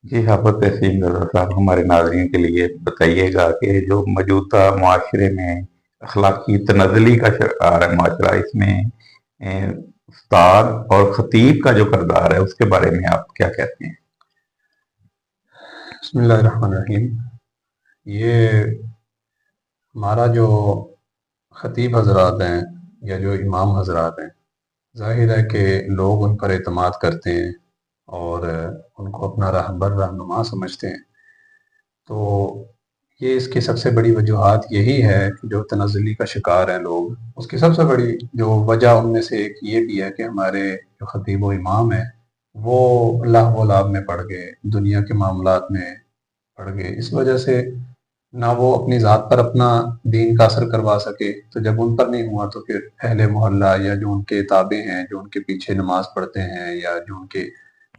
جی حافظ तहसीन रज़ा साहब, हमारे नाज़रीन के लिए बताइएगा कि जो मौजूदा माशरे में अखलाकी तनज़्ज़ुली का शिकार है माशरा, इसमें उस्ताद और ख़तीब का जो किरदार है उसके बारे में आप क्या कहते हैं? बिस्मिल्लाहिर्रहमानिर्रहीम। ये हमारा जो ख़तीब हज़रात हैं या जो इमाम हज़रात हैं, ज़ाहिर है कि लोग उन पर एतमाद करते हैं और उनको अपना रहबर रहनुमा समझते हैं। तो ये इसकी सबसे बड़ी वजूहात यही है कि जो तनज़्ज़ुली का शिकार हैं लोग, उसकी सबसे बड़ी जो वजह उनमें से एक ये भी है कि हमारे जो ख़तीब व इमाम हैं वो लाह व लाभ में पड़ गए, दुनिया के मामलात में पड़ गए। इस वजह से ना वो अपनी ज़ात पर अपना दीन का असर करवा सके, तो जब उन पर नहीं हुआ तो फिर अहले मोहल्ला या जो उनके ताबे हैं, जो उनके पीछे नमाज पढ़ते हैं या जो उनके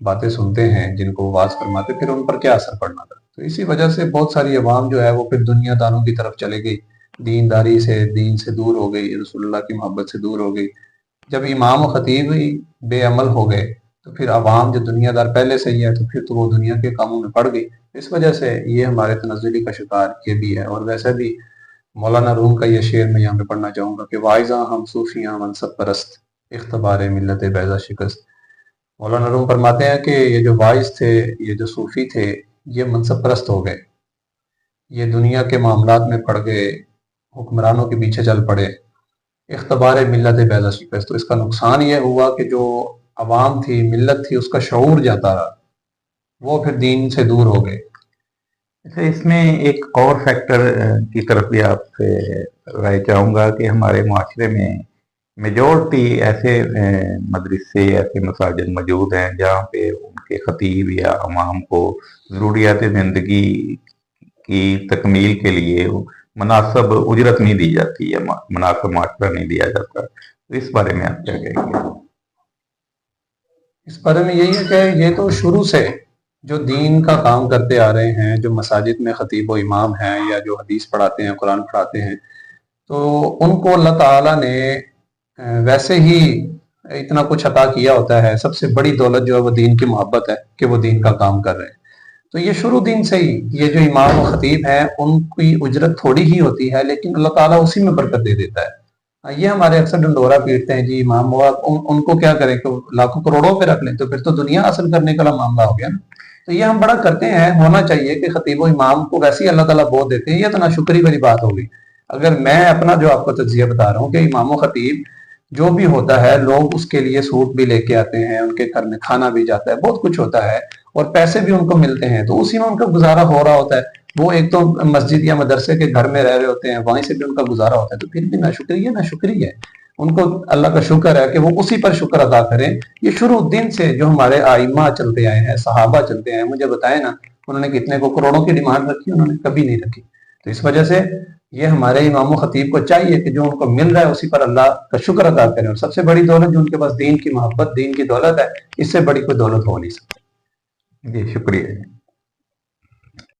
बातें सुनते हैं, जिनको वो वाज फरमाते, फिर उन पर क्या असर पड़ना था। तो इसी वजह से बहुत सारी अवाम जो है वो फिर दुनियादारों की तरफ चले गई, दीनदारी से, दीन से दूर हो गई, रसूलुल्लाह की मोहब्बत से दूर हो गई। जब इमाम और ख़तीब ही बेअमल हो गए तो फिर अवाम जो दुनियादार पहले से ही है तो फिर तो वो दुनिया के कामों में पड़ गई। इस वजह से ये हमारे तनज़्ज़ुली का शिकार ये भी है। और वैसे भी मौलाना रूम का ये शेर मैं यहाँ पे पढ़ना चाहूँगा कि वाइज़ा हम सूफियाँ मनसब परस्त, इख्तबार मिल्लत बैज़ा शिकस्त। मौलाना रूम फरमाते हैं कि ये जो वाइज थे, ये जो सूफी थे, ये मनसब परस्त हो गए, ये दुनिया के मामलात में पड़ गए, हुक्मरानों के पीछे चल पड़े, इख्तबार मिल्लत बैज़ा शिकस्त। तो इसका नुकसान ये हुआ कि जो अवाम थी, मिल्लत थी, उसका शऊर जाता रहा, वो फिर दीन से दूर हो गए। अच्छा, इसमें एक और फैक्टर की तरफ भी आपसे राय चाहूँगा कि हमारे माशरे में मेजॉरिटी ऐसे मदरसे, ऐसे मसाजिद मौजूद हैं जहाँ पे उनके ख़तीब या इमाम को ज़रूरियात ज़िंदगी की तकमील के लिए मुनासिब उजरत नहीं दी जाती या मुनासिब माशरा नहीं दिया जाता, तो इस बारे में आप क्या कहेंगे? इस बारे में यही है कि ये तो शुरू से जो दीन का काम करते आ रहे हैं, जो मसाजिद में ख़तीब व इमाम हैं या जो हदीस पढ़ाते हैं, कुरान पढ़ाते हैं, तो उनको अल्लाह ताला ने वैसे ही इतना कुछ अता किया होता है। सबसे बड़ी दौलत जो है वो दीन की मोहब्बत है कि वो दीन का काम कर रहे हैं। तो ये शुरू दिन से ही ये जो इमाम और ख़तीब हैं उनकी उजरत थोड़ी ही होती है, लेकिन अल्लाह ताला उसी में बरकत दे देता है। ये हमारे अक्सर डंडोरा पीटते हैं जी इमाम हुआ, उनको क्या करें कि लाखों करोड़ों पे रख लें तो फिर तो दुनिया हासिल करने का मामला हो गया ना। तो ये हम बड़ा करते हैं, होना चाहिए कि खतीब इमाम को वैसे ही अल्लाह ताला बहुत देते हैं। ये तो नाशुक्री वाली बात होगी। अगर मैं अपना जो आपको तज्जिया बता रहा हूँ कि इमाम खतीब जो भी होता है, लोग उसके लिए सूट भी लेके आते हैं, उनके घर में खाना भी जाता है, बहुत कुछ होता है और पैसे भी उनको मिलते हैं, तो उसी में उनका गुजारा हो रहा होता है। वो एक तो मस्जिद या मदरसे के घर में रह रहे होते हैं, वहीं से भी उनका गुजारा होता है, तो फिर भी नाशुक्री है। उनको अल्लाह का शुक्र है कि वो उसी पर शुक्र अदा करें। ये शुरू दिन से जो हमारे आइमा चलते आए हैं, सहाबा चलते आए, मुझे बताए ना उन्होंने कितने को करोड़ों की डिमांड रखी, उन्होंने कभी नहीं रखी। तो इस वजह से ये हमारे इमाम खतीब को चाहिए कि जो उनको मिल रहा है उसी पर अल्लाह का शुक्र अदा करें। और सबसे बड़ी दौलत जो उनके पास दीन की मोहब्बत, दीन की दौलत है, इससे बड़ी कोई दौलत हो नहीं सकती। जी शुक्रिया।